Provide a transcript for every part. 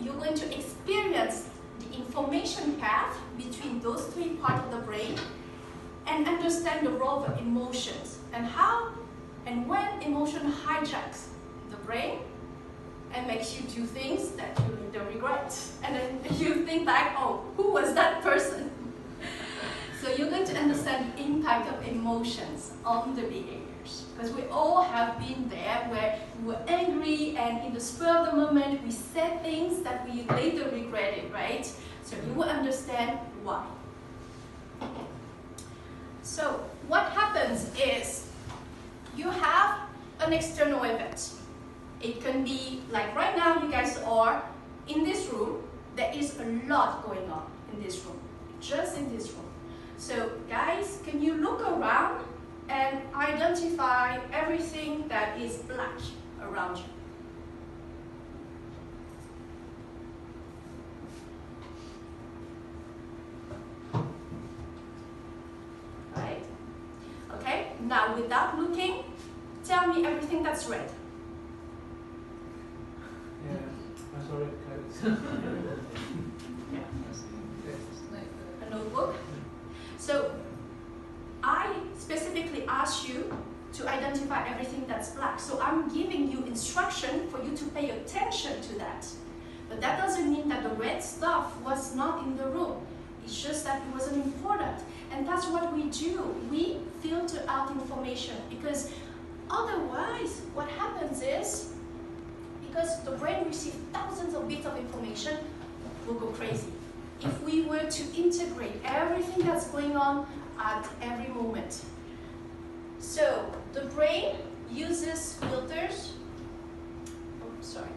you're going to experience the information path between those three parts of the brain and understand the role of emotions and how and when emotion hijacks the brain and makes you do things that you later regret. And then you think back, oh, who was that person? So you're going to understand the impact of emotions on the behaviors. Because we all have been there where we were angry and in the spur of the moment we said things that we later regretted, right? So you will understand why. So what happens is you have an external event. It can be like right now you guys are in this room. There is a lot going on in this room, just in this room. So guys, can you look around and identify everything that is black around you? Right? Okay, now without looking, tell me everything that's red. Yeah, I saw red clothes. Yeah. A notebook. So I specifically asked you to identify everything that's black. So I'm giving you instruction for you to pay attention to that. But that doesn't mean that the red stuff was not in the room. It's just that it wasn't important. And that's what we do. We filter out information because otherwise what happens is, because the brain receives thousands of bits of information, we'll go crazy. If we were to integrate everything that's going on at every moment. So the brain uses filters. Oh, sorry.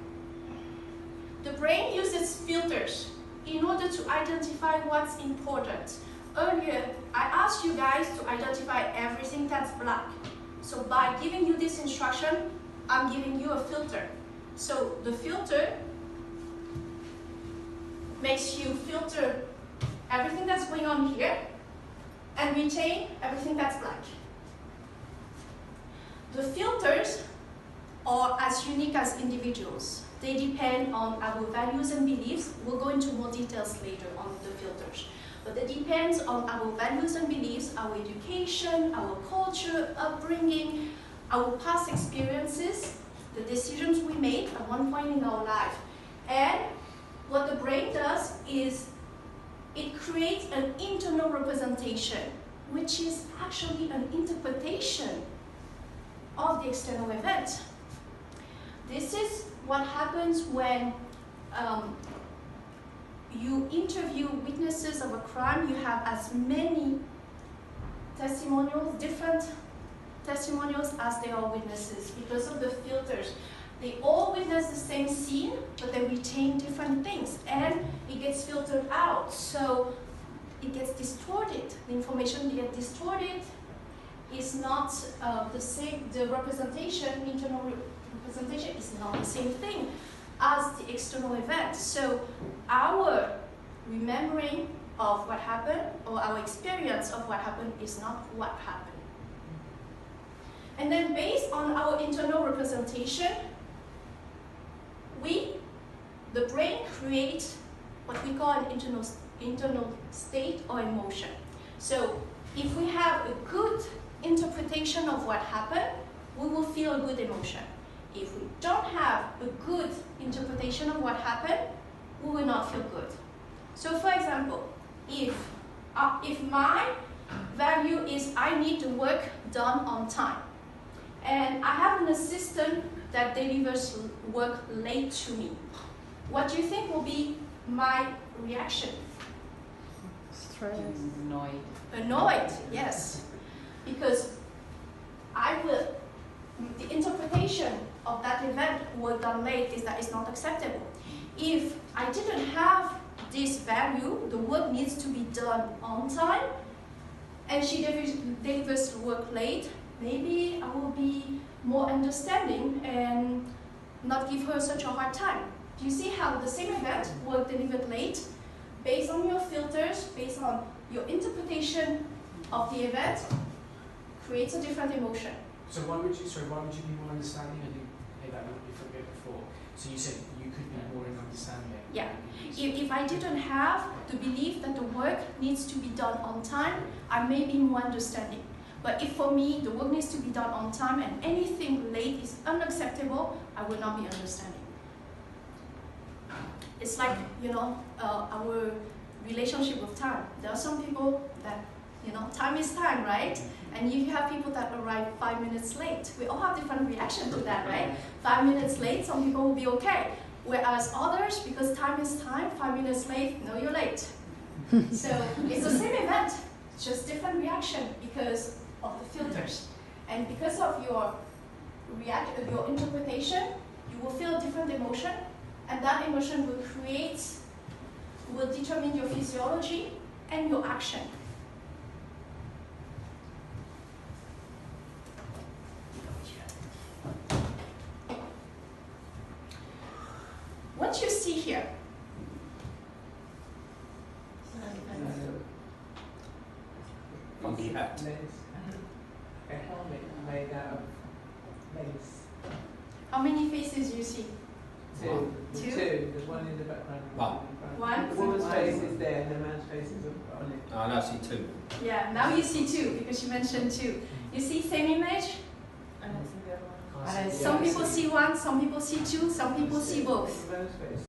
The brain uses filters in order to identify what's important. Earlier, I asked you guys to identify everything that's black. So by giving you this instruction, I'm giving you a filter. So the filter makes you filter everything that's going on here and retain everything that's black. The filters are as unique as individuals. They depend on our values and beliefs. We'll go into more details later on the filters. But it depends on our values and beliefs, our education, our culture, upbringing, our past experiences, the decisions we made at one point in our life. And what the brain does is it creates an internal representation, which is actually an interpretation of the external event. This is what happens when you interview witnesses of a crime. You have as many testimonials, different testimonials as there are witnesses because of the filters. They all witness the same scene, but they retain different things, and it gets filtered out. So it gets distorted. The information gets distorted. Is not the same. The representation, internal representation, is not the same thing as the external event. So our remembering of what happened or our experience of what happened is not what happened. And then based on our internal representation, the brain creates what we call an internal state or emotion. So if we have a good interpretation of what happened, we will feel a good emotion. If we don't have a good interpretation of what happened, we will not feel good. So for example, if my value is I need the work done on time, and I have an assistant that delivers work late to me, what do you think will be my reaction? Stressed. Annoyed. Annoyed, yes. Because the interpretation of that event, work done late, is that it's not acceptable. If I didn't have this value, the work needs to be done on time, and she delivers work late, maybe I will be more understanding and not give her such a hard time. Do you see how the same event, work delivered late, based on your filters, based on your interpretation of the event, creates a different emotion? So why would you be more understanding okay, that would be for a bit before. So you said you could be more in understanding. Yeah. If I didn't have the belief that the work needs to be done on time, I may be more understanding. But if for me the work needs to be done on time and anything late is unacceptable, I will not be understanding. It's like, you know, our relationship with time. There are some people that, you know, time is time, right? And if you have people that arrive 5 minutes late, we all have different reaction to that, right? 5 minutes late, some people will be okay. Whereas others, because time is time, 5 minutes late, no, you're late. So it's the same event, just different reaction because of the filters. And because of your interpretation, you will feel different emotion, and that emotion will determine your physiology and your action. What you see here, Funky hat. A helmet made out of lace. how many faces you see? Two. Two? There's one in the background. and One. in the front. One? The woman's face is there and the man's face is on it. Oh, no, I see two. Yeah, now you see two because you mentioned two. You see same image? I don't see the other one. Can't see- Some yeah, I people see one, some people see two, some people see both. The man's face.